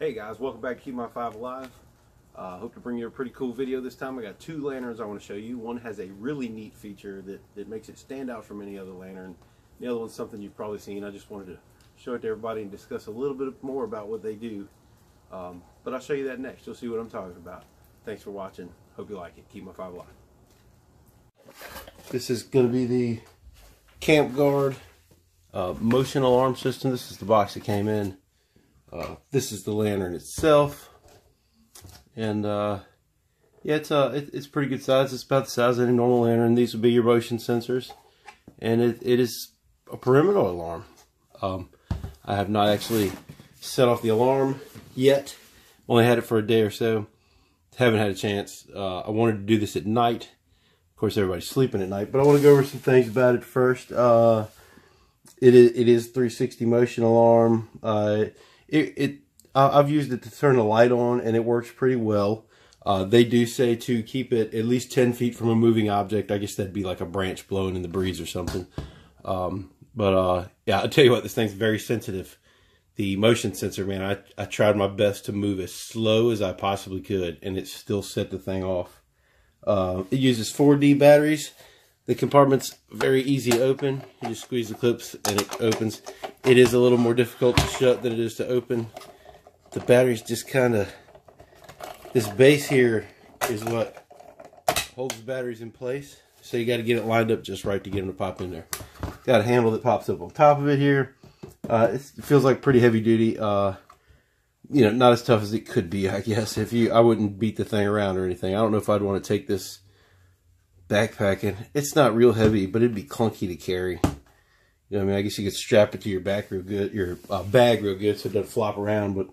Hey guys, welcome back to Keep My Five Alive. Hope to bring you a pretty cool video this time. I got two lanterns I want to show you. One has a really neat feature that makes it stand out from any other lantern. The other one's something you've probably seen. I just wanted to show it to everybody and discuss a little bit more about what they do. But I'll show you that next. You'll see what I'm talking about. Thanks for watching. Hope you like it. Keep My Five Alive. This is going to be the Camp Guard motion alarm system. This is the box that came in. This is the lantern itself, and yeah, it's pretty good size. It's about the size of any normal lantern. These would be your motion sensors, and it is a perimeter alarm. I have not actually set off the alarm yet. Only had it for a day or so. Haven't had a chance. I wanted to do this at night. Of course, everybody's sleeping at night, but I want to go over some things about it first. It is 360 motion alarm. I've used it to turn the light on, and it works pretty well. They do say to keep it at least 10 feet from a moving object. I guess that'd be like a branch blowing in the breeze or something. Yeah, I'll tell you what, this thing's very sensitive. The motion sensor, man, I tried my best to move as slow as I possibly could, and it still set the thing off. It uses 4D batteries. The compartment's very easy to open. You just squeeze the clips and it opens. It is a little more difficult to shut than it is to open. The battery's just kind of... This base here is what holds the batteries in place. So you got to get it lined up just right to get them to pop in there. Got a handle that pops up on top of it here. It feels like pretty heavy duty. You know, not as tough as it could be, I guess. I wouldn't beat the thing around or anything. I don't know if I'd want to take this backpacking. It's not real heavy, but it'd be clunky to carry. You know what I mean? I guess you could strap it to your back real good, your bag real good, so it doesn't flop around, but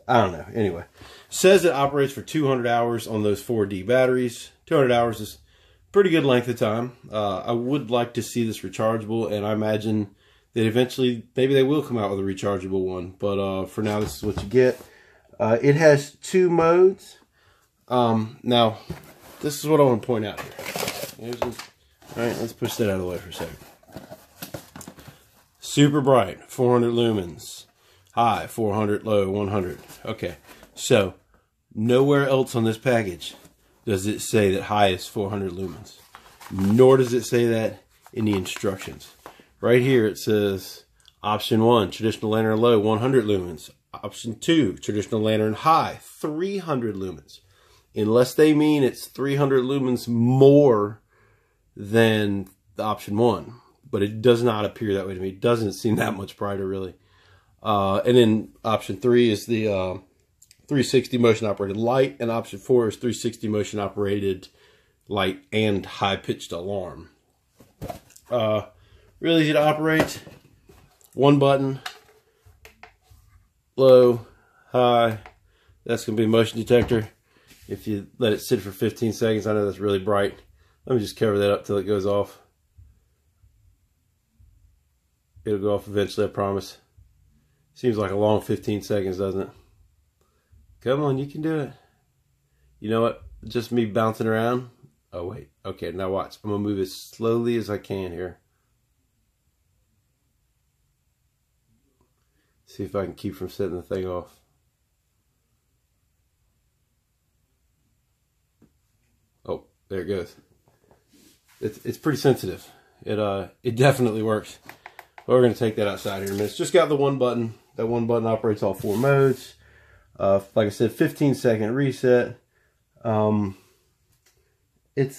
I don't know. Anyway, says it operates for 200 hours on those 4D batteries. 200 hours is pretty good length of time. I would like to see this rechargeable, and I imagine that eventually maybe they will come out with a rechargeable one, but for now this is what you get. It has two modes. Now this is what I want to point out here. Alright, let's push that out of the way for a second. Super bright, 400 lumens. High, 400, low, 100. Okay, so nowhere else on this package does it say that high is 400 lumens. Nor does it say that in the instructions. Right here it says option 1, traditional lantern low, 100 lumens. Option 2, traditional lantern high, 300 lumens. Unless they mean it's 300 lumens more than the option 1. But it does not appear that way to me. It doesn't seem that much brighter, really. And then option 3 is the 360 motion operated light. And option 4 is 360 motion operated light and high pitched alarm. Really easy to operate. One button. Low, high. That's going to be a motion detector. If you let it sit for 15 seconds, I know that's really bright. Let me just cover that up till it goes off. It'll go off eventually, I promise. Seems like a long 15 seconds, doesn't it? Come on, you can do it. You know what? Just me bouncing around. Oh, wait. Okay, now watch. I'm going to move as slowly as I can here. See if I can keep from setting the thing off. Oh, there it goes. It's pretty sensitive. It definitely works. But we're going to take that outside here in a minute. It's just got the one button. That one button operates all 4 modes. Like I said, 15-second reset. It's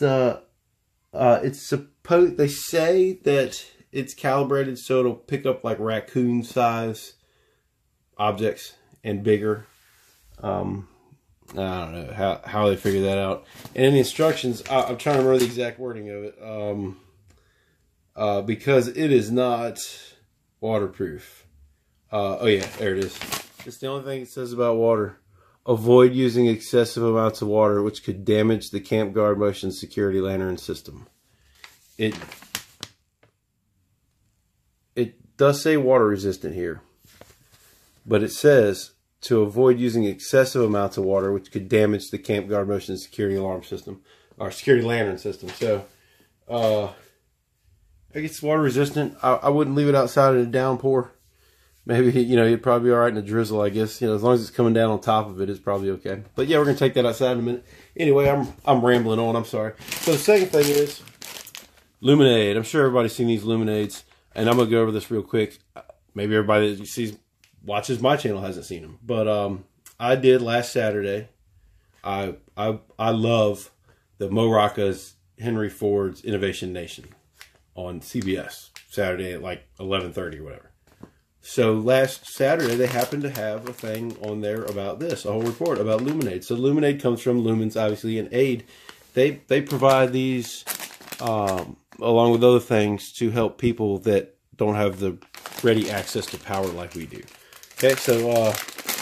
supposed. They say that it's calibrated so it'll pick up like raccoon size objects and bigger. I don't know how they figure that out. And in the instructions, I'm trying to remember the exact wording of it. Because it is not waterproof. Oh yeah, there it is. It's the only thing it says about water. Avoid using excessive amounts of water, which could damage the Camp Guard motion security lantern system. It does say water resistant here. But it says to avoid using excessive amounts of water, which could damage the Camp Guard motion security alarm system, or security lantern system. So, I guess it's water resistant. I wouldn't leave it outside in a downpour. maybe, you know, it'd probably be all right in a drizzle, I guess. You know, as long as it's coming down on top of it, it's probably okay. But yeah, we're going to take that outside in a minute. Anyway, I'm rambling on. I'm sorry. So the second thing is Luminade. I'm sure everybody's seen these Luminades, and I'm going to go over this real quick. Maybe everybody that watches my channel hasn't seen them. But I did last Saturday. I love the Mo Rocca's Henry Ford's Innovation Nation on CBS Saturday at like 11:30 or whatever. So last Saturday they happened to have a thing on there about this, a whole report about Luminade. So Luminade comes from Lumens, obviously, and Aid. They provide these along with other things to help people that don't have the ready access to power like we do. Okay, so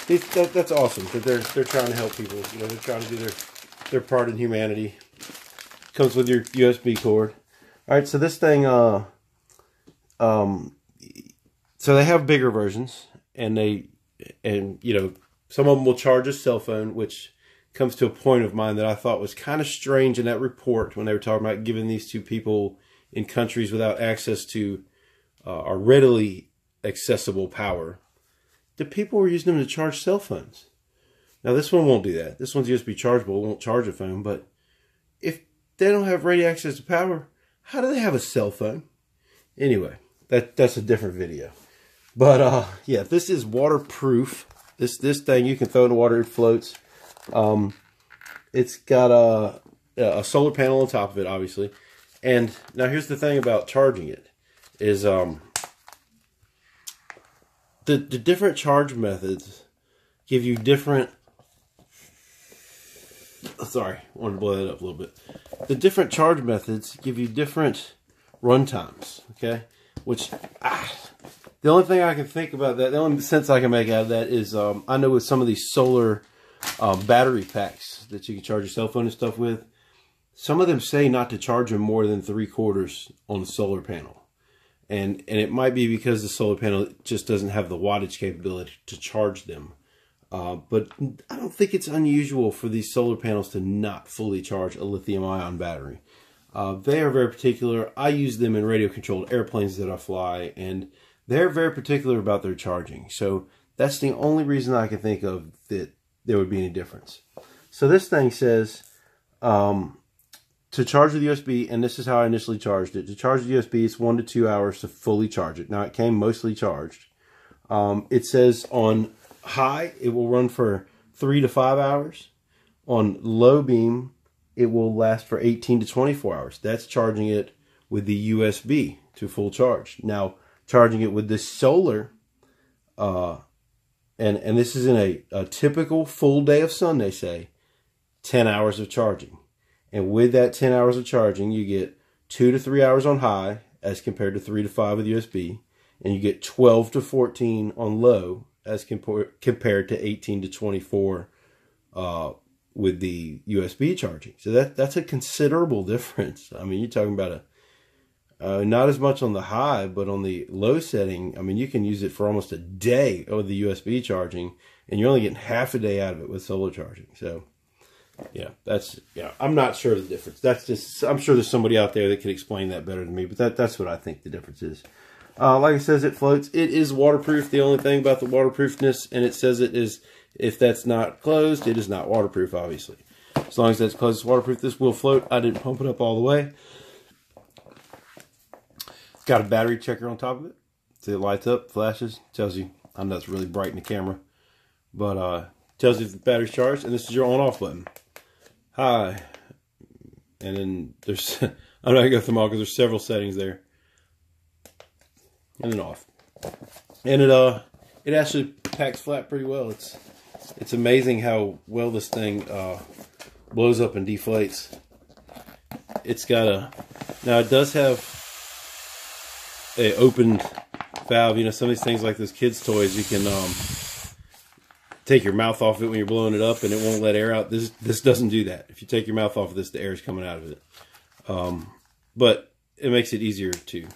that's awesome that they're trying to help people. You know, they're trying to do their part in humanity. Comes with your USB cord. All right, so this thing, so they have bigger versions, and you know, some of them will charge a cell phone, which comes to a point of mine that I thought was kind of strange in that report when they were talking about giving these to people in countries without access to or readily accessible power. The people were using them to charge cell phones. Now this one won't do that. This one's USB chargeable. It won't charge a phone, but if they don't have ready access to power, how do they have a cell phone? Anyway, that's a different video. But yeah, this is waterproof. This thing you can throw in the water, it floats. It's got a solar panel on top of it, obviously. And now here's the thing about charging it is the different charge methods give you different. Sorry, I wanted to blow that up a little bit. The different charge methods give you different run times, okay? Which, the only thing I can think about that, the only sense I can make out of that is, I know with some of these solar battery packs that you can charge your cell phone and stuff with, some of them say not to charge them more than 3/4 on the solar panel. And it might be because the solar panel just doesn't have the wattage capability to charge them. But I don't think it's unusual for these solar panels to not fully charge a lithium-ion battery. They are very particular. I use them in radio-controlled airplanes that I fly, and they're very particular about their charging. So that's the only reason I can think of that there would be any difference. So this thing says to charge with USB, and this is how I initially charged it. To charge the USB, it's 1 to 2 hours to fully charge it. Now, it came mostly charged. It says on high, it will run for 3 to 5 hours. On low beam, it will last for 18 to 24 hours. That's charging it with the USB to full charge. Now, charging it with the solar, and this is in a typical full day of sun, they say, 10 hours of charging. And with that 10 hours of charging, you get 2 to 3 hours on high as compared to 3 to 5 with USB. And you get 12 to 14 on low as compared to 18 to 24 with the USB charging. So that's a considerable difference. I mean, you're talking about not as much on the high, but on the low setting, I mean, you can use it for almost a day with the USB charging, and you're only getting half a day out of it with solar charging. So, yeah, I'm not sure of the difference. I'm sure there's somebody out there that could explain that better than me, but that's what I think the difference is. Like it says, it floats. It is waterproof. The only thing about the waterproofness, and it says it is, if that's not closed, it is not waterproof, obviously. As long as that's closed, it's waterproof. This will float. I didn't pump it up all the way. Got a battery checker on top of it. See, it lights up, flashes, tells you. I know it's really bright in the camera, but tells you if the battery's charged, and this is your on-off button. Hi. And then there's, I'm not going to go through them all because there's several settings there. And then off. And it actually packs flat pretty well. It's amazing how well this thing blows up and deflates. It's got now it does have a open valve. You know, some of these things like those kids' toys, you can take your mouth off it when you're blowing it up and it won't let air out. This doesn't do that. If you take your mouth off of this, the air is coming out of it. But it makes it easier to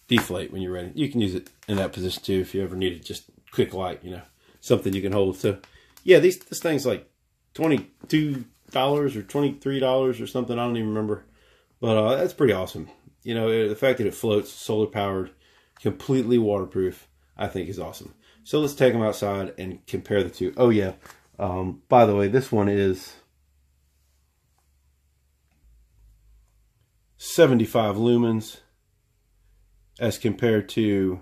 deflate when you're ready. You can use it in that position too if you ever need it, just quick light, you know, something you can hold. So yeah, this thing's like $22 or $23 or something. I don't even remember, but that's pretty awesome. You know, the fact that it floats, solar powered, completely waterproof, I think is awesome. So let's take them outside and compare the two. Oh yeah, by the way, this one is 75 lumens as compared to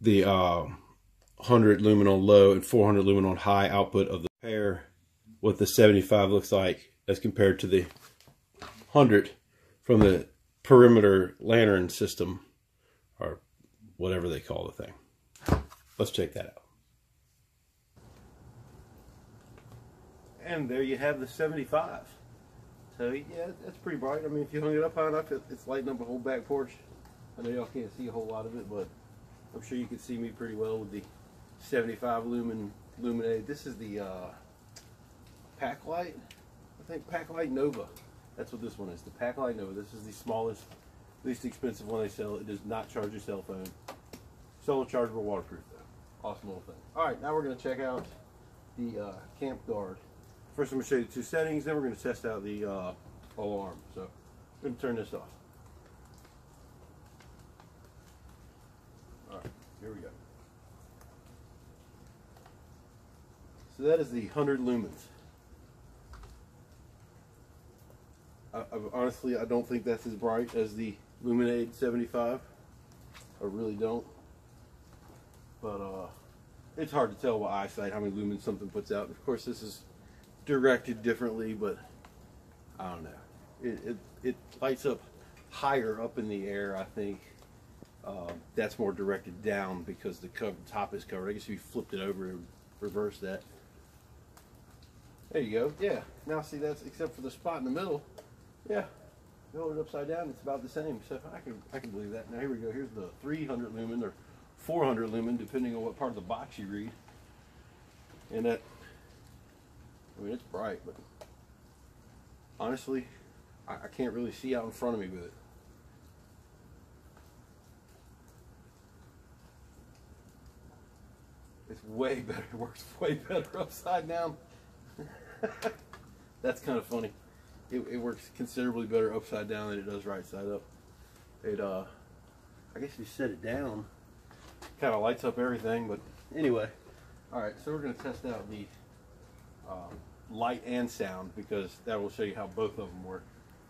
the 100 lumen on low and 400 lumen on high output of the pair. What the 75 looks like as compared to the 100 from the perimeter lantern system, or whatever they call the thing. Let's check that out. And there you have the 75. So yeah, that's pretty bright. I mean, if you hung it up high enough, it's lighting up a whole back porch. I know y'all can't see a whole lot of it, but I'm sure you can see me pretty well with the 75 lumen Luminade. This is the Packlight, I think Packlight Nova. That's what this one is, the Packlight Nova. This is the smallest, least expensive one they sell. It does not charge your cell phone. Solar chargeable, waterproof though. Awesome little thing. All right, now we're going to check out the Camp Guard. First I'm going to show you the two settings, then we're going to test out the alarm. So I'm going to turn this off. All right, here we go. So that is the 100 lumens. Honestly, I don't think that's as bright as the Luminade 75. I really don't. But it's hard to tell by eyesight how many lumens something puts out. Of course, this is directed differently, but I don't know. It lights up higher up in the air, I think. That's more directed down because the top is covered. I guess if you flipped it over and reversed that. There you go. Yeah. Now see, that's except for the spot in the middle. Yeah. You hold it upside down, it's about the same. So I can believe that. Now here we go. Here's the 300 lumen or 400 lumen, depending on what part of the box you read. And that, I mean, it's bright, but honestly, I can't really see out in front of me with it. It's way better. It works way better upside down. That's kind of funny. It works considerably better upside down than it does right side up. It I guess if you set it down, kind of lights up everything. But anyway, all right. So we're going to test out the light and sound, because that will show you how both of them work.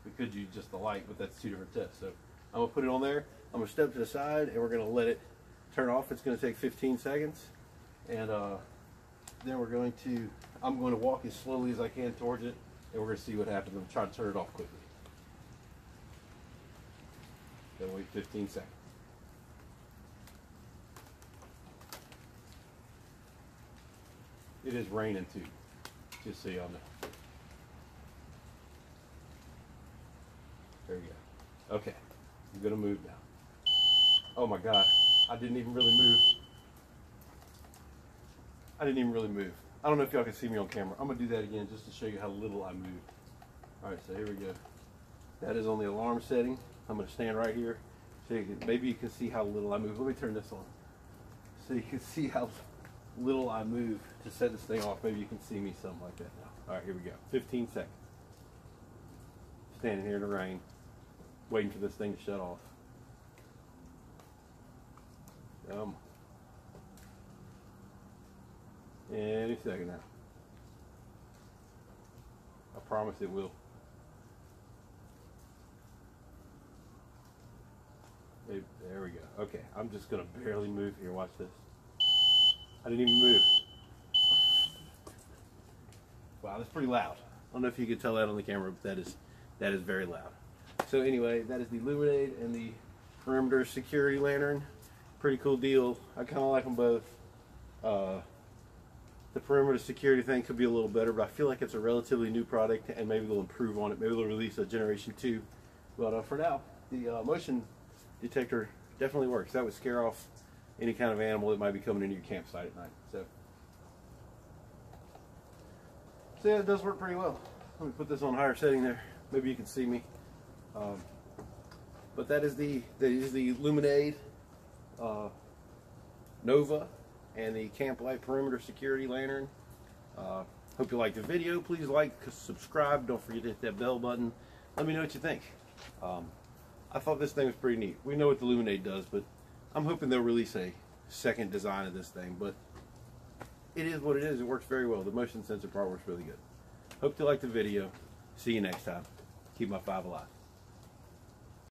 We could use just the light, but that's two different tests. So I'm gonna put it on there. I'm gonna step to the side, and we're gonna let it turn off. It's gonna take 15 seconds, and then I'm going to walk as slowly as I can towards it, and we're going to see what happens. I'm trying to turn it off quickly. Then wait 15 seconds. It is raining too, just so y'all know. There you go. Okay, I'm going to move now. Oh my God, I didn't even really move. I didn't even really move. I don't know if y'all can see me on camera. I'm going to do that again just to show you how little I moved. Alright, so here we go. That is on the alarm setting. I'm going to stand right here so maybe you can see how little I move. Let me turn this on so you can see how little I move to set this thing off. Maybe you can see me something like that now. Alright, here we go. 15 seconds. Standing here in the rain, waiting for this thing to shut off. Any second now. I promise it will. There we go. Okay, I'm just gonna barely move here. Watch this. I didn't even move. Wow, that's pretty loud. I don't know if you could tell that on the camera, but that is very loud. So anyway, that is the Luminade and the Perimeter Security Lantern. Pretty cool deal. I kind of like them both. The Perimeter Security thing could be a little better, but I feel like it's a relatively new product, and maybe they'll improve on it. Maybe they'll release a generation 2. But for now, the motion detector definitely works. That would scare off any kind of animal that might be coming into your campsite at night. So yeah, it does work pretty well. Let me put this on higher setting there. Maybe you can see me. But that is the Luminade Nova and the Camp Light Perimeter Security Lantern. Hope you liked the video. Please like, subscribe. Don't forget to hit that bell button. Let me know what you think. I thought this thing was pretty neat. We know what the Luminade does, but I'm hoping they'll release a second design of this thing, but it is what it is. It works very well. The motion sensor part works really good. Hope you liked the video. See you next time. Keep my 5 alive.